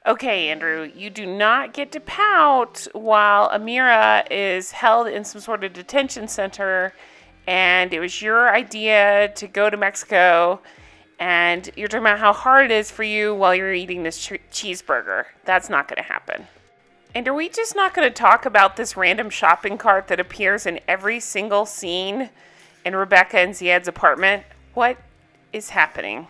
Okay, Andrew, you do not get to pout while Amira is held in some sort of detention center, and it was your idea to go to Mexico, and you're talking about how hard it is for you while you're eating this cheeseburger. That's not going to happen. And are we just not going to talk about this random shopping cart that appears in every single scene in Rebecca and Zied's apartment? What is happening?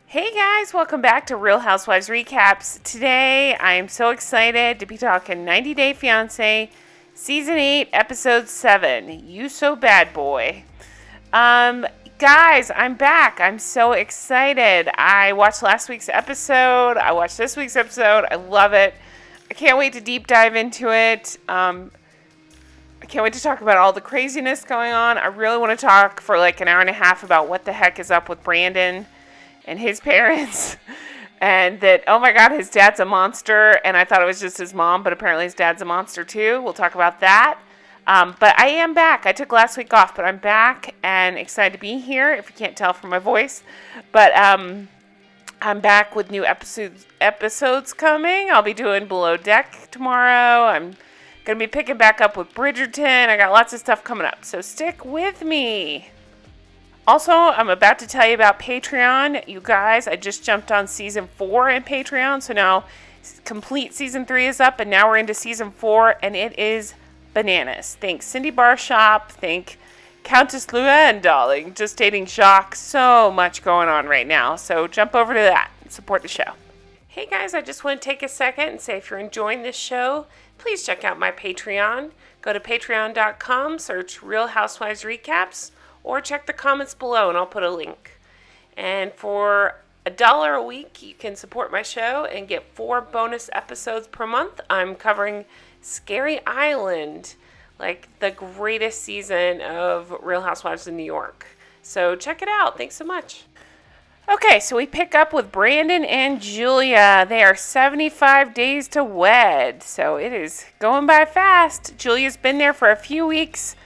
Hey guys, welcome back to Real Housewives Recaps. Today I am so excited to be talking 90 Day Fiancé, Season 8, Episode 7, You So Bad Boy. Guys, I'm back. I'm so excited. I watched last week's episode. I watched this week's episode. I love it. I can't wait to deep dive into it. I can't wait to talk about all the craziness going on. I really want to talk for like an hour and a half about what the heck is up with Brandon and his parents, and that, oh my God, his dad's a monster, and I thought it was just his mom, but apparently his dad's a monster too. We'll talk about that. But I am back. I took last week off, but I'm back and excited to be here, if you can't tell from my voice. But I'm back with new episodes coming. I'll be doing Below Deck tomorrow. I'm going to be picking back up with Bridgerton. I got lots of stuff coming up, so stick with me. Also, I'm about to tell you about Patreon. You guys, I just jumped on Season 4 in Patreon, so now complete Season 3 is up, and now we're into Season 4, and it is bananas. Thank Cindy Barshop, thank Countess Luann, darling, just dating Jacques. So much going on right now, so jump over to that and support the show. Hey guys, I just want to take a second and say if you're enjoying this show, please check out my Patreon. Go to patreon.com, search Real Housewives Recaps, or check the comments below and I'll put a link. And for $1 a week, you can support my show and get 4 bonus episodes per month. I'm covering Scary Island, like the greatest season of Real Housewives of New York. So check it out. Thanks so much. Okay, so we pick up with Brandon and Julia. They are 75 days to wed, so it is going by fast. Julia's been there for a few weeks.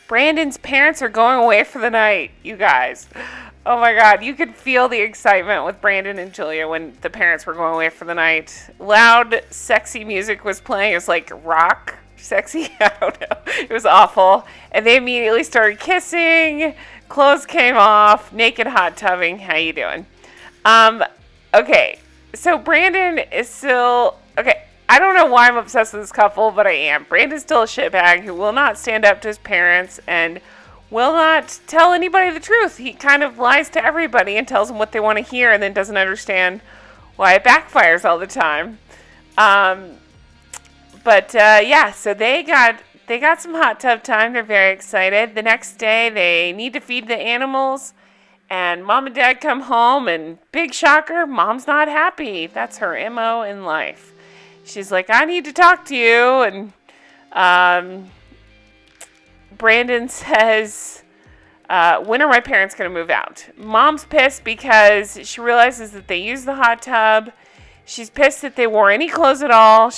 Brandon's parents are going away for the night, you guys. Oh my God, you could feel the excitement with Brandon and Julia when the parents were going away for the night. Loud, sexy music was playing. It was like rock sexy. I don't know. It was awful. And they immediately started kissing. Clothes came off. Naked hot tubbing. How you doing? Okay. So Brandon is still... Okay. I don't know why I'm obsessed with this couple, but I am. Brandon's still a shitbag who will not stand up to his parents and will not tell anybody the truth. He kind of lies to everybody and tells them what they want to hear and then doesn't understand why it backfires all the time. Yeah, so they got some hot tub time. They're very excited. The next day, they need to feed the animals, and Mom and Dad come home, and big shocker, Mom's not happy. That's her MO in life. She's like, I need to talk to you. And Brandon says, when are my parents going to move out? Mom's pissed because she realizes that they used the hot tub. She's pissed that they wore any clothes at all.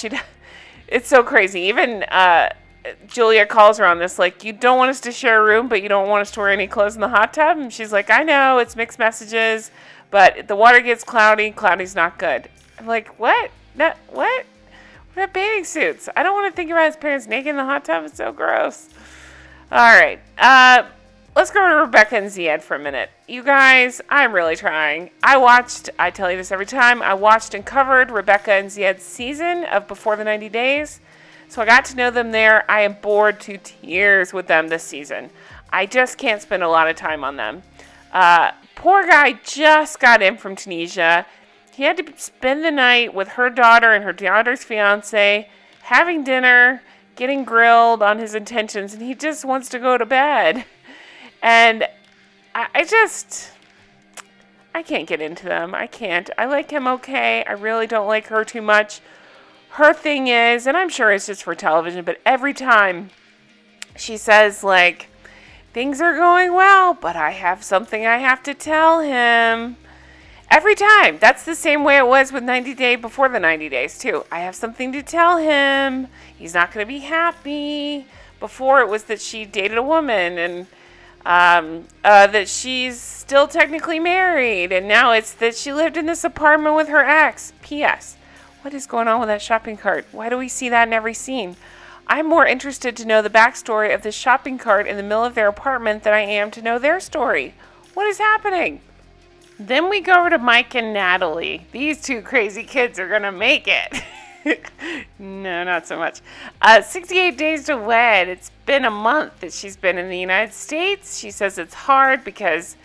It's so crazy. Even Julia calls her on this, like, you don't want us to share a room, but you don't want us to wear any clothes in the hot tub? And she's like, I know, it's mixed messages, but the water gets cloudy. Cloudy's not good. I'm like, what? What? What about bathing suits? I don't want to think about his parents naked in the hot tub. It's so gross. All right. Let's go to Rebecca and Zied for a minute. You guys, I'm really trying. I tell you this every time, I watched and covered Rebecca and Zied's season of Before the 90 Days. So I got to know them there. I am bored to tears with them this season. I just can't spend a lot of time on them. Poor guy just got in from Tunisia. He had to spend the night with her daughter and her daughter's fiance, having dinner, getting grilled on his intentions, and he just wants to go to bed. And I can't get into them. I can't. I like him okay. I really don't like her too much. Her thing is, and I'm sure it's just for television, but every time she says, like, things are going well, but I have something I have to tell him. Every time. That's the same way it was with 90 Day Before the 90 Days, too. I have something to tell him. He's not going to be happy. Before it was that she dated a woman and that she's still technically married. And now it's that she lived in this apartment with her ex. P.S. What is going on with that shopping cart? Why do we see that in every scene? I'm more interested to know the backstory of this shopping cart in the middle of their apartment than I am to know their story. What is happening? Then we go over to Mike and Natalie. These two crazy kids are going to make it. No, not so much. 68 days to wed. It's been a month that she's been in the United States. She says it's hard because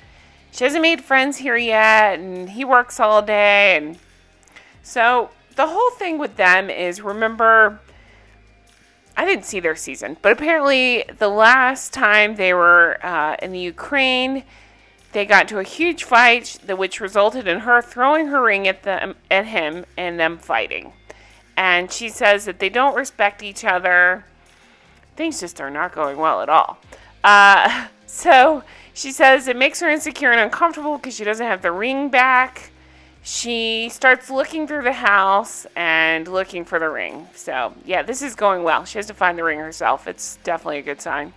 she hasn't made friends here yet, and he works all day. And so the whole thing with them is, remember, I didn't see their season, but apparently the last time they were in the Ukraine, they got into a huge fight, which resulted in her throwing her ring at him and them fighting. And she says that they don't respect each other. Things just are not going well at all. So she says it makes her insecure and uncomfortable because she doesn't have the ring back. She starts looking through the house and looking for the ring. So, yeah, this is going well. She has to find the ring herself. It's definitely a good sign.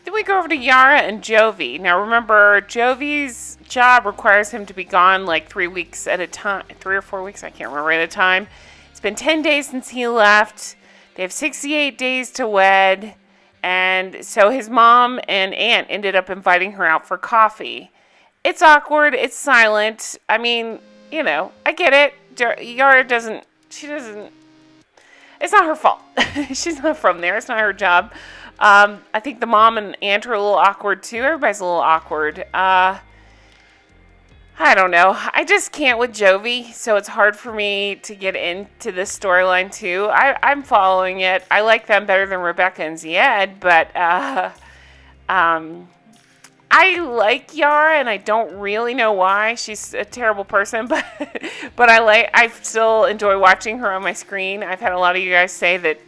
Then we go over to Yara and Jovi. Now, remember, Jovi's job requires him to be gone like 3 weeks at a time. 3 or 4 weeks, I can't remember at a time. It's been 10 days since he left. They have 68 days to wed. And so his mom and aunt ended up inviting her out for coffee. It's awkward. It's silent. I mean, you know, I get it. Yara it's not her fault. She's not from there. It's not her job. I think the mom and aunt are a little awkward too. Everybody's a little awkward. I don't know. I just can't with Jovi, so it's hard for me to get into this storyline too. I'm following it. I like them better than Rebecca and Zied, but I like Yara, and I don't really know why. She's a terrible person, but I still enjoy watching her on my screen. I've had a lot of you guys say that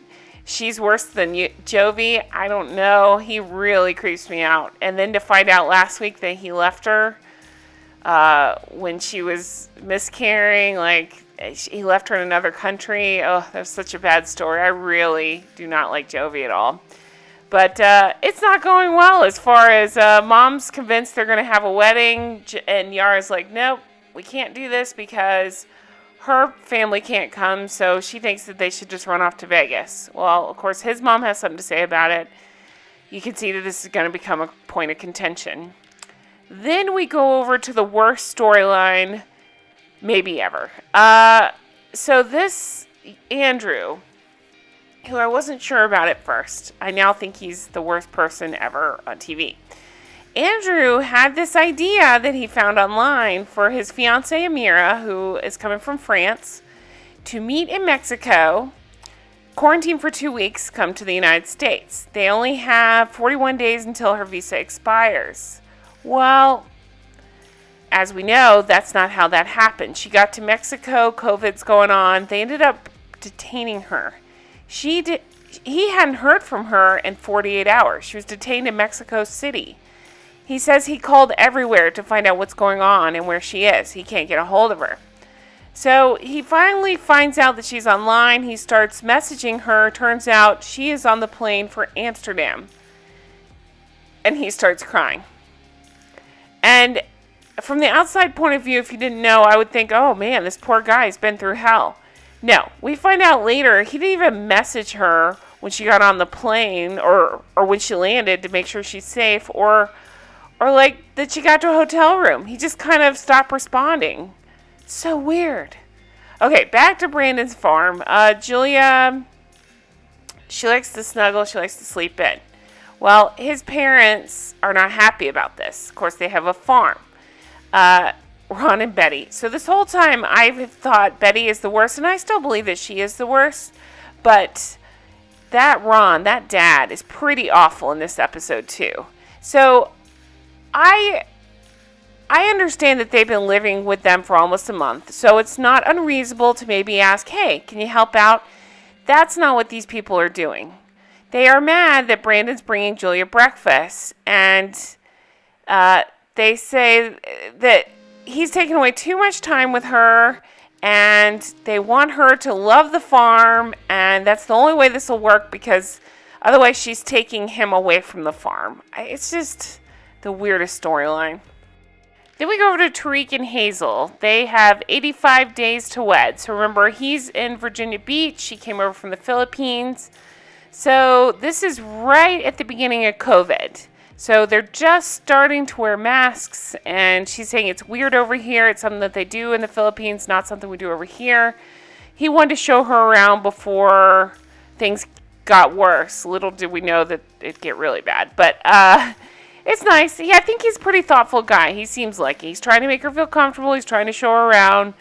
she's worse than Jovi. I don't know. He really creeps me out. And then to find out last week that he left her when she was miscarrying, like he left her in another country. Oh, that was such a bad story. I really do not like Jovi at all. But it's not going well as far as mom's convinced they're going to have a wedding. And Yara's like, nope, we can't do this because her family can't come. So she thinks that they should just run off to Vegas. Well, of course, his mom has something to say about it. You can see that this is going to become a point of contention. Then we go over to the worst storyline maybe ever. So this Andrew, who I wasn't sure about at first, I now think he's the worst person ever on TV. Andrew had this idea that he found online for his fiancée Amira, who is coming from France, to meet in Mexico, quarantine for 2 weeks, come to the United States. They only have 41 days until her visa expires. Well, as we know, that's not how that happened. She got to Mexico, COVID's going on. They ended up detaining her. He hadn't heard from her in 48 hours. She was detained in Mexico City. He says he called everywhere to find out what's going on and where she is. He can't get a hold of her. So he finally finds out that she's online. He starts messaging her. Turns out she is on the plane for Amsterdam. And he starts crying. And from the outside point of view, if you didn't know, I would think, oh man, this poor guy's been through hell. No, we find out later he didn't even message her when she got on the plane or when she landed to make sure she's safe or like that she got to a hotel room. He just kind of stopped responding. So weird. Okay, back to Brandon's farm. Julia, she likes to snuggle. She likes to sleep in. Well, his parents are not happy about this. Of course, they have a farm. Ron and Betty. So this whole time I've thought Betty is the worst, and I still believe that she is the worst. But that Ron, that dad, is pretty awful in this episode too. So I understand that they've been living with them for almost a month. So it's not unreasonable to maybe ask, hey, can you help out? That's not what these people are doing. They are mad that Brandon's bringing Julia breakfast, and they say that he's taken away too much time with her, and they want her to love the farm, and that's the only way this will work because otherwise she's taking him away from the farm. It's just the weirdest storyline. Then we go over to Tariq and Hazel. They have 85 days to wed. So remember, he's in Virginia Beach. She came over from the Philippines. So this is right at the beginning of COVID. So they're just starting to wear masks, and she's saying it's weird over here. It's something that they do in the Philippines, not something we do over here. He wanted to show her around before things got worse. Little did we know that it'd get really bad. But it's nice. Yeah, I think he's a pretty thoughtful guy. He seems like he's trying to make her feel comfortable. He's trying to show her around.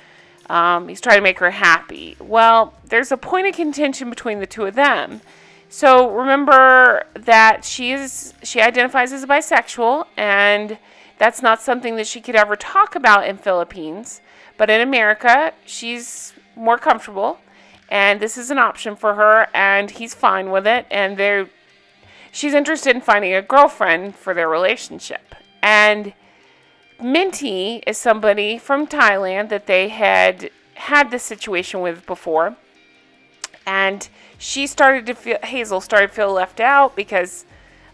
He's trying to make her happy. Well, there's a point of contention between the two of them. So remember that she identifies as a bisexual, and that's not something that she could ever talk about in Philippines. But in America, she's more comfortable, and this is an option for her, and he's fine with it. And she's interested in finding a girlfriend for their relationship. And Minty is somebody from Thailand that they had this situation with before. And Hazel started to feel left out because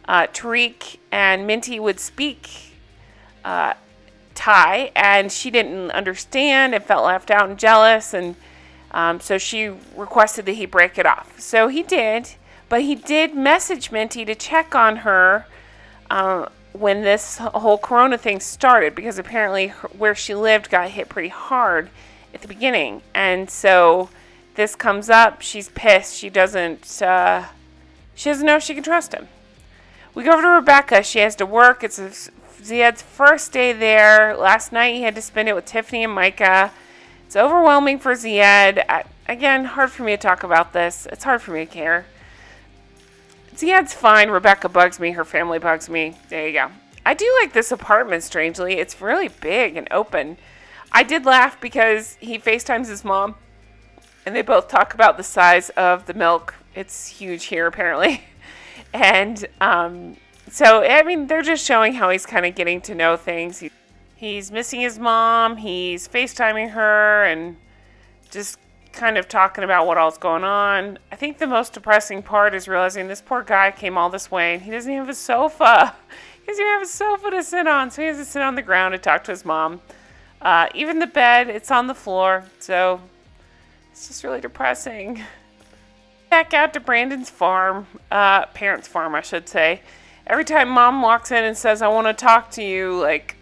Tariq and Minty would speak Thai, and she didn't understand and felt left out and jealous, and so she requested that he break it off. So he did, but he did message Minty to check on her when this whole corona thing started, because apparently where she lived got hit pretty hard at the beginning, and so this comes up. She's pissed. She doesn't know if she can trust him. We go over to Rebecca. She has to work. It's Zied's first day there. Last night he had to spend it with Tiffany and Micah. It's overwhelming for Zied. Again, hard for me to talk about this. It's hard for me to care. Zied's fine. Rebecca bugs me. Her family bugs me. There you go. I do like this apartment, strangely. It's really big and open. I did laugh because he FaceTimes his mom, and they both talk about the size of the milk. It's huge here, apparently. And so, I mean, they're just showing how he's kind of getting to know things. He's missing his mom. He's FaceTiming her and just kind of talking about what all's going on. I think the most depressing part is realizing this poor guy came all this way, and he doesn't even have a sofa. He doesn't even have a sofa to sit on, so he has to sit on the ground and talk to his mom. Even the bed, it's on the floor, so it's just really depressing. Back out to Brandon's farm, parents' farm, I should say. Every time Mom walks in and says, "I want to talk to you," like,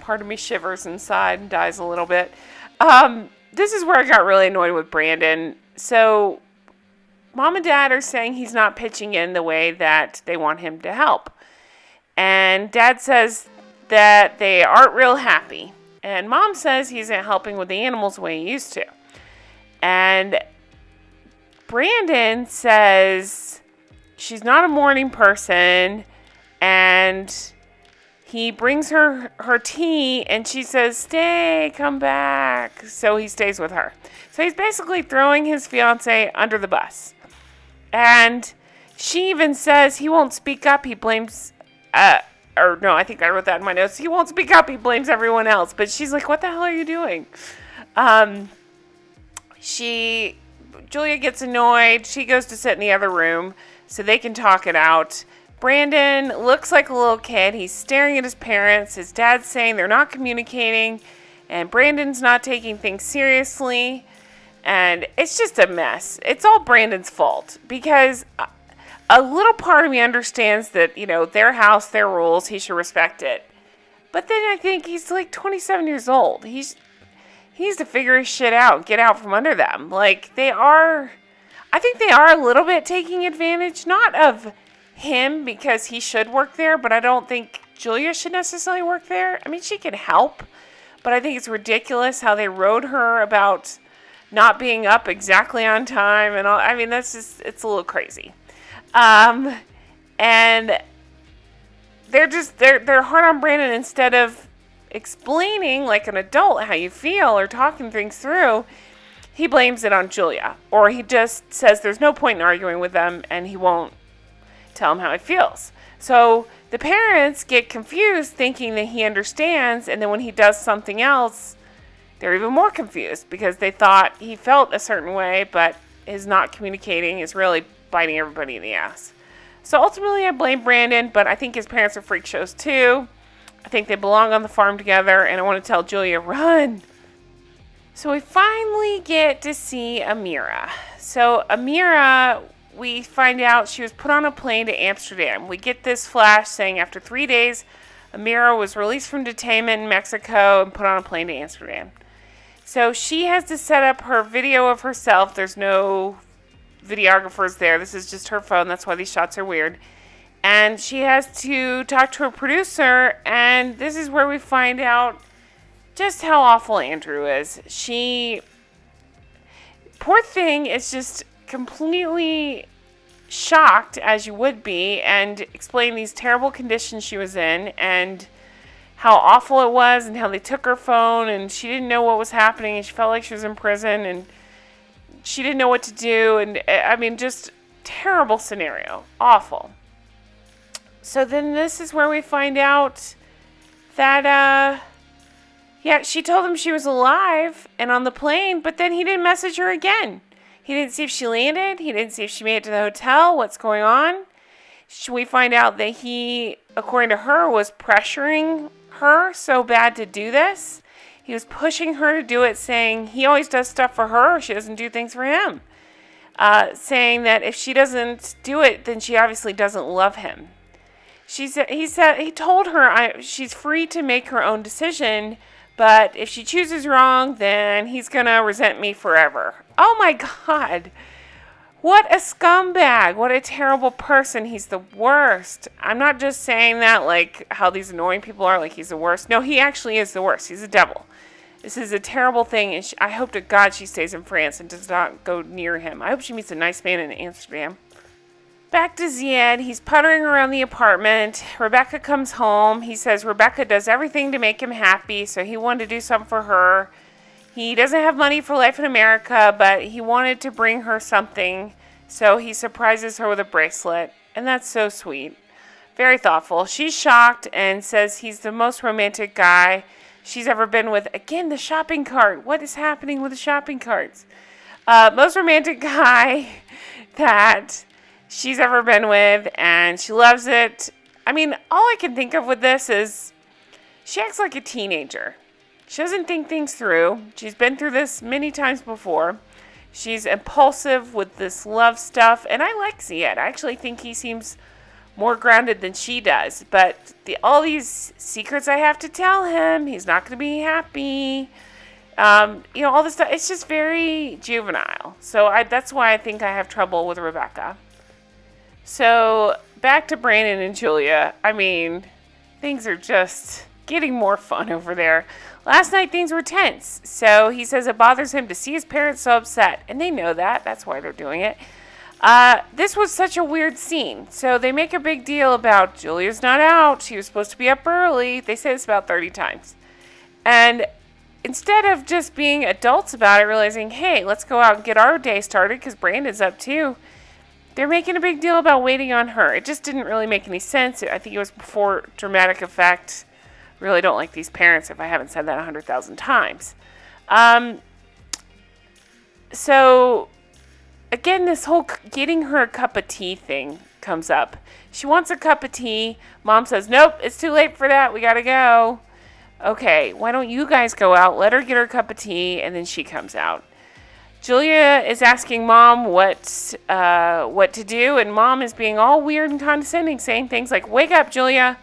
part of me shivers inside and dies a little bit. This is where I got really annoyed with Brandon. So, Mom and Dad are saying he's not pitching in the way that they want him to help. And Dad says that they aren't real happy. And Mom says he isn't helping with the animals the way he used to. And Brandon says she's not a morning person, and he brings her tea, and she says, "Stay, come back." So he stays with her. So he's basically throwing his fiancé under the bus. And she even says he won't speak up. He blames, or no, I think I wrote that in my notes. He won't speak up. He blames everyone else. But she's like, "What the hell are you doing?" Julia gets annoyed. She goes to sit in the other room so they can talk it out. Brandon looks like a little kid. He's staring at his parents. His dad's saying they're not communicating, and Brandon's not taking things seriously. And it's just a mess. It's all Brandon's fault, because a little part of me understands that, their house, their rules, he should respect it. But then I think he's like 27 years old. He needs to figure his shit out, get out from under them. Like, I think they are a little bit taking advantage, not of him because he should work there, but I don't think Julia should necessarily work there. I mean, she can help, but I think it's ridiculous how they rode her about not being up exactly on time and all. I mean, it's a little crazy. And they're hard on Brandon instead of explaining like an adult how you feel or talking things through. He blames it on Julia, or he just says there's no point in arguing with them, and he won't tell him how he feels. So the parents get confused thinking that he understands, and then when he does something else, they're even more confused because they thought he felt a certain way, but his not communicating is really biting everybody in the ass. So ultimately I blame Brandon, but I think his parents are freak shows too. I think they belong on the farm together, and I want to tell Julia, run. So we finally get to see Amira. So Amira, we find out she was put on a plane to Amsterdam. We get this flash saying after 3 days, Amira was released from detainment in Mexico and put on a plane to Amsterdam. So she has to set up her video of herself. There's no videographers there. This is just her phone. That's why these shots are weird. And she has to talk to her producer, and this is where we find out just how awful Andrew is. Poor thing, is just completely shocked, as you would be, and explain these terrible conditions she was in, and how awful it was, and how they took her phone, and she didn't know what was happening, and she felt like she was in prison, and she didn't know what to do, and I mean, just terrible scenario. Awful. So then this is where we find out that, she told him she was alive and on the plane, but then he didn't message her again. He didn't see if she landed. He didn't see if she made it to the hotel. What's going on? We find out that he, according to her, was pressuring her so bad to do this. He was pushing her to do it, saying he always does stuff for her. She doesn't do things for him. Saying that if she doesn't do it, then she obviously doesn't love him. He told her she's free to make her own decision, but if she chooses wrong, then he's going to resent me forever. Oh my God. What a scumbag. What a terrible person. He's the worst. I'm not just saying that like how these annoying people are, like he's the worst. No, he actually is the worst. He's a devil. This is a terrible thing, and I hope to God she stays in France and does not go near him. I hope she meets a nice man in Amsterdam. Back to Zied. He's puttering around the apartment. Rebecca comes home. He says Rebecca does everything to make him happy, so he wanted to do something for her. He doesn't have money for life in America, but he wanted to bring her something, so he surprises her with a bracelet, and that's so sweet. Very thoughtful. She's shocked and says he's the most romantic guy she's ever been with. Again, the shopping cart. What is happening with the shopping carts? Most romantic guy that she's ever been with, and she loves it. I mean, all I can think of with this is she acts like a teenager. She doesn't think things through. She's been through this many times before. She's impulsive with this love stuff, and I like Zied. I actually think he seems more grounded than she does. But all these secrets I have to tell him, he's not going to be happy. All this stuff, it's just very juvenile. So that's why I think I have trouble with Rebecca. So back to Brandon and Julia. I mean, things are just getting more fun over there. Last night things were tense. So he says it bothers him to see his parents so upset. And they know that. That's why they're doing it. This was such a weird scene. So they make a big deal about Julia's not out. She was supposed to be up early. They say this about 30 times. And instead of just being adults about it, realizing, hey, let's go out and get our day started because Brandon's up too, they're making a big deal about waiting on her. It just didn't really make any sense. I think it was before dramatic effect. Really don't like these parents if I haven't said that 100,000 times. So, again, this whole getting her a cup of tea thing comes up. She wants a cup of tea. Mom says, nope, it's too late for that. We got to go. Okay, why don't you guys go out? Let her get her a cup of tea, and then she comes out. Julia is asking Mom what to do, and Mom is being all weird and condescending, saying things like, wake up, Julia.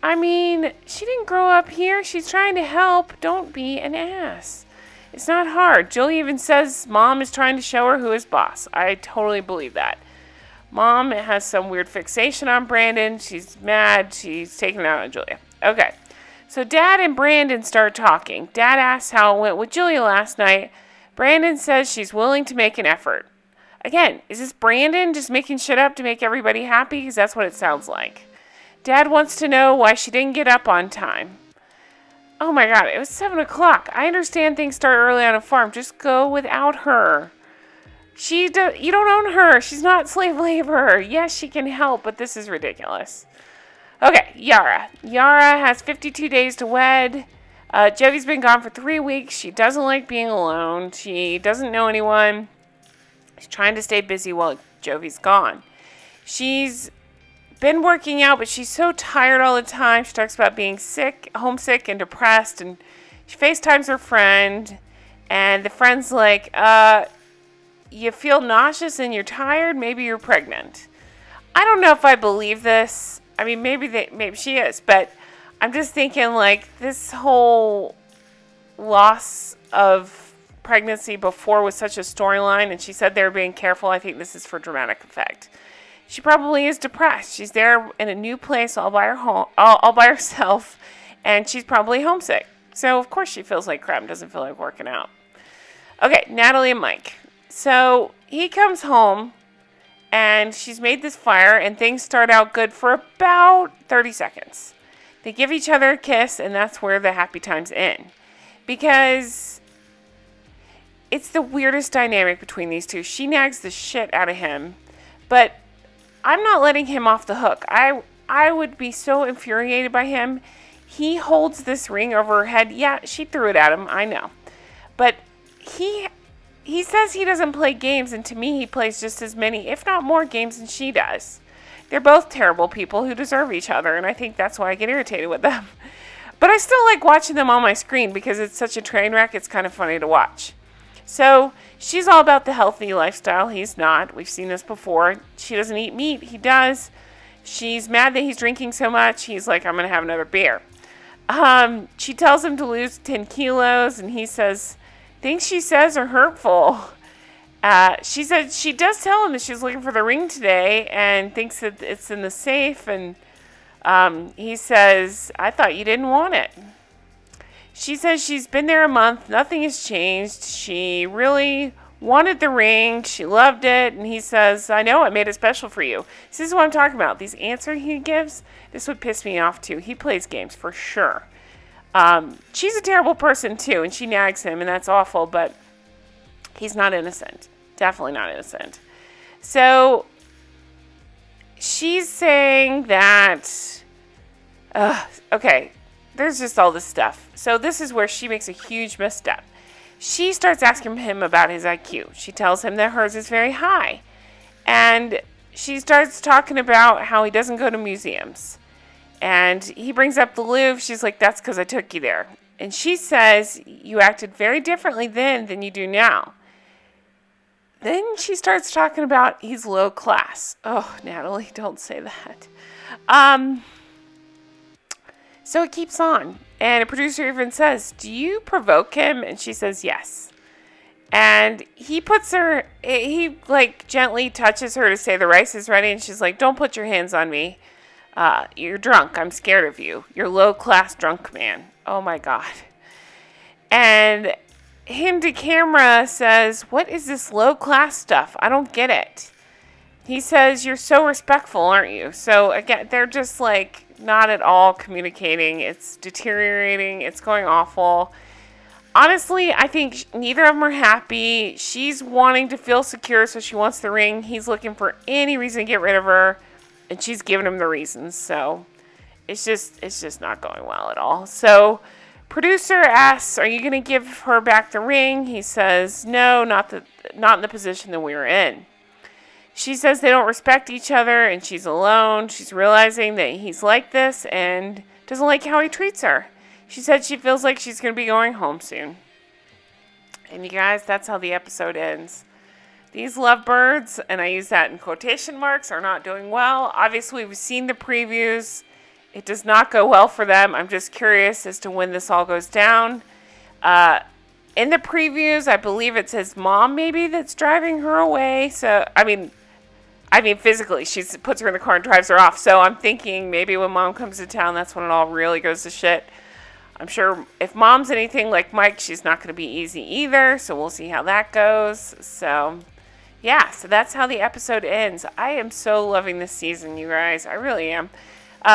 I mean, she didn't grow up here. She's trying to help. Don't be an ass. It's not hard. Julia even says Mom is trying to show her who is boss. I totally believe that. Mom has some weird fixation on Brandon. She's mad. She's taking it out on Julia. Okay. So Dad and Brandon start talking. Dad asks how it went with Julia last night. Brandon says she's willing to make an effort. Again, is this Brandon just making shit up to make everybody happy? Because that's what it sounds like. Dad wants to know why she didn't get up on time. Oh my God, it was 7 o'clock. I understand things start early on a farm. Just go without her. You don't own her. She's not slave labor. Yes, she can help, but this is ridiculous. Okay, Yara. Yara has 52 days to wed. Jovi's been gone for 3 weeks. She doesn't like being alone. She doesn't know anyone. She's trying to stay busy while Jovi's gone. She's been working out, but she's so tired all the time. She talks about being sick, homesick, and depressed, and she FaceTimes her friend, and the friend's like, you feel nauseous and you're tired? Maybe you're pregnant. I don't know if I believe this. I mean, maybe she is, but I'm just thinking, like, this whole loss of pregnancy before was such a storyline, and she said they were being careful. I think this is for dramatic effect. She probably is depressed. She's there in a new place all by herself, and she's probably homesick. So, of course, she feels like crap and doesn't feel like working out. Okay, Natalie and Mike. So, he comes home, and she's made this fire, and things start out good for about 30 seconds. They give each other a kiss, and that's where the happy times end. Because it's the weirdest dynamic between these two. She nags the shit out of him, but I'm not letting him off the hook. I would be so infuriated by him. He holds this ring over her head. Yeah, she threw it at him, I know. But he says he doesn't play games, and to me he plays just as many, if not more, games than she does. They're both terrible people who deserve each other, and I think that's why I get irritated with them. But I still like watching them on my screen because it's such a train wreck, it's kind of funny to watch. So, she's all about the healthy lifestyle. He's not. We've seen this before. She doesn't eat meat. He does. She's mad that he's drinking so much. He's like, I'm going to have another beer. She tells him to lose 10 kilos, and he says, things she says are hurtful. She said she does tell him that she's looking for the ring today and thinks that it's in the safe, and he says, I thought you didn't want it. She says she's been there a month. Nothing has changed. She really wanted the ring. She loved it. And he says, I know, I made it special for you. This is what I'm talking about. These answers he gives, this would piss me off too. He plays games for sure. She's a terrible person too, and she nags him, and that's awful, but he's not innocent. Definitely not innocent. So she's saying that, okay, there's just all this stuff. So this is where she makes a huge misstep. She starts asking him about his IQ. She tells him that hers is very high. And she starts talking about how he doesn't go to museums. And he brings up the Louvre. She's like, that's because I took you there. And she says, you acted very differently then than you do now. Then she starts talking about he's low class. Oh, Natalie, don't say that. So it keeps on. And a producer even says, do you provoke him? And she says, yes. And he like gently touches her to say the rice is ready. And she's like, don't put your hands on me. You're drunk. I'm scared of you. You're low class drunk man. Oh my God. And him to camera says, what is this low class stuff? I don't get it. He says, you're so respectful, aren't you? So again, they're just like not at all communicating. It's deteriorating. It's going awful. Honestly, I think neither of them are happy. She's wanting to feel secure, so she wants the ring. He's looking for any reason to get rid of her, and she's giving him the reasons. So it's just not going well at all. So producer asks, are you going to give her back the ring? He says, no, not in the position that we were in. She says they don't respect each other, and she's alone. She's realizing that he's like this and doesn't like how he treats her. She said she feels like she's going to be going home soon. And you guys, that's how the episode ends. These lovebirds, and I use that in quotation marks, are not doing well. Obviously, we've seen the previews. It does not go well for them. I'm just curious as to when this all goes down. In the previews, I believe it's his mom maybe that's driving her away. So, I mean, physically, she puts her in the car and drives her off. So I'm thinking maybe when mom comes to town, that's when it all really goes to shit. I'm sure if mom's anything like Mike, she's not going to be easy either. So we'll see how that goes. So, yeah, so that's how the episode ends. I am so loving this season, you guys. I really am.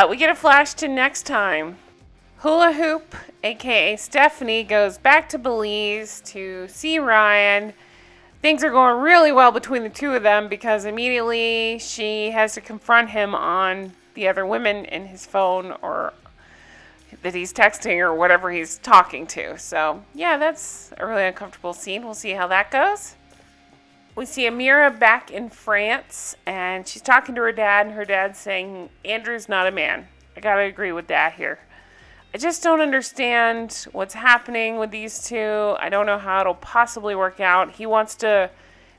We get a flash to next time. Hula Hoop, a.k.a. Stephanie, goes back to Belize to see Ryan. Things are going really well between the two of them because immediately she has to confront him on the other women in his phone or that he's texting or whatever he's talking to. So, yeah, that's a really uncomfortable scene. We'll see how that goes. We see Amira back in France, and she's talking to her dad, and her dad's saying, Andrew's not a man. I gotta agree with that here. I just don't understand what's happening with these two. I don't know how it'll possibly work out. He wants to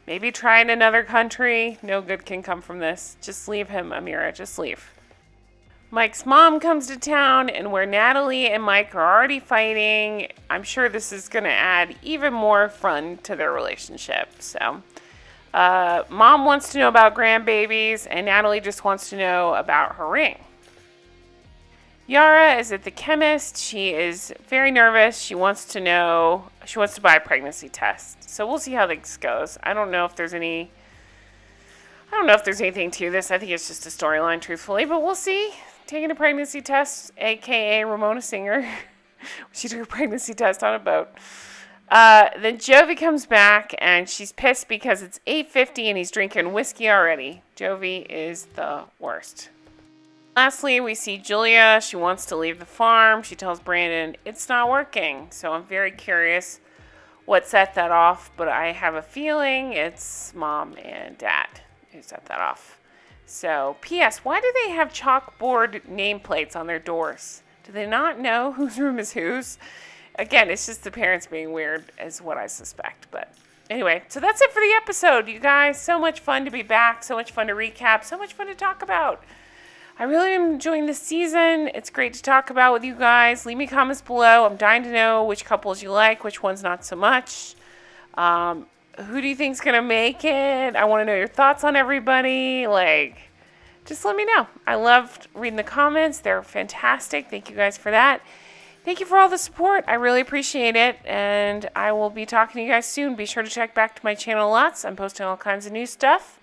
maybe try in another country. No good can come from this. Just leave him, Amira. Just leave. Mike's mom comes to town, and where Natalie and Mike are already fighting, I'm sure this is going to add even more fun to their relationship. So, mom wants to know about grandbabies, and Natalie just wants to know about her ring. Yara is at the chemist. She is very nervous. She wants to buy a pregnancy test. So we'll see how this goes. I don't know if there's anything to this. I think it's just a storyline, truthfully, but we'll see. Taking a pregnancy test, aka Ramona Singer. She took a pregnancy test on a boat. Then Jovi comes back, and she's pissed because it's 8:50 and he's drinking whiskey already. Jovi is the worst. Lastly, we see Julia. She wants to leave the farm. She tells Brandon it's not working. So I'm very curious what set that off, but I have a feeling it's mom and dad who set that off. So, P.S. Why do they have chalkboard nameplates on their doors? Do they not know whose room is whose? Again, it's just the parents being weird, is what I suspect. But anyway, so that's it for the episode, you guys. So much fun to be back. So much fun to recap. So much fun to talk about. I really am enjoying this season. It's great to talk about with you guys. Leave me comments below. I'm dying to know which couples you like, which ones not so much. Who do you think's going to make it? I want to know your thoughts on everybody. Just let me know. I loved reading the comments. They're fantastic. Thank you guys for that. Thank you for all the support. I really appreciate it. And I will be talking to you guys soon. Be sure to check back to my channel lots. I'm posting all kinds of new stuff.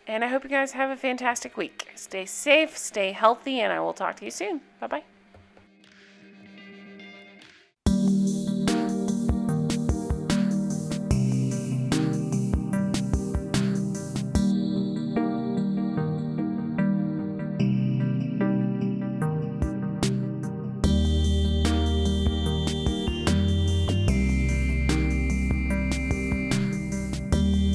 And I hope you guys have a fantastic week. Stay safe, stay healthy, and I will talk to you soon. Bye-bye.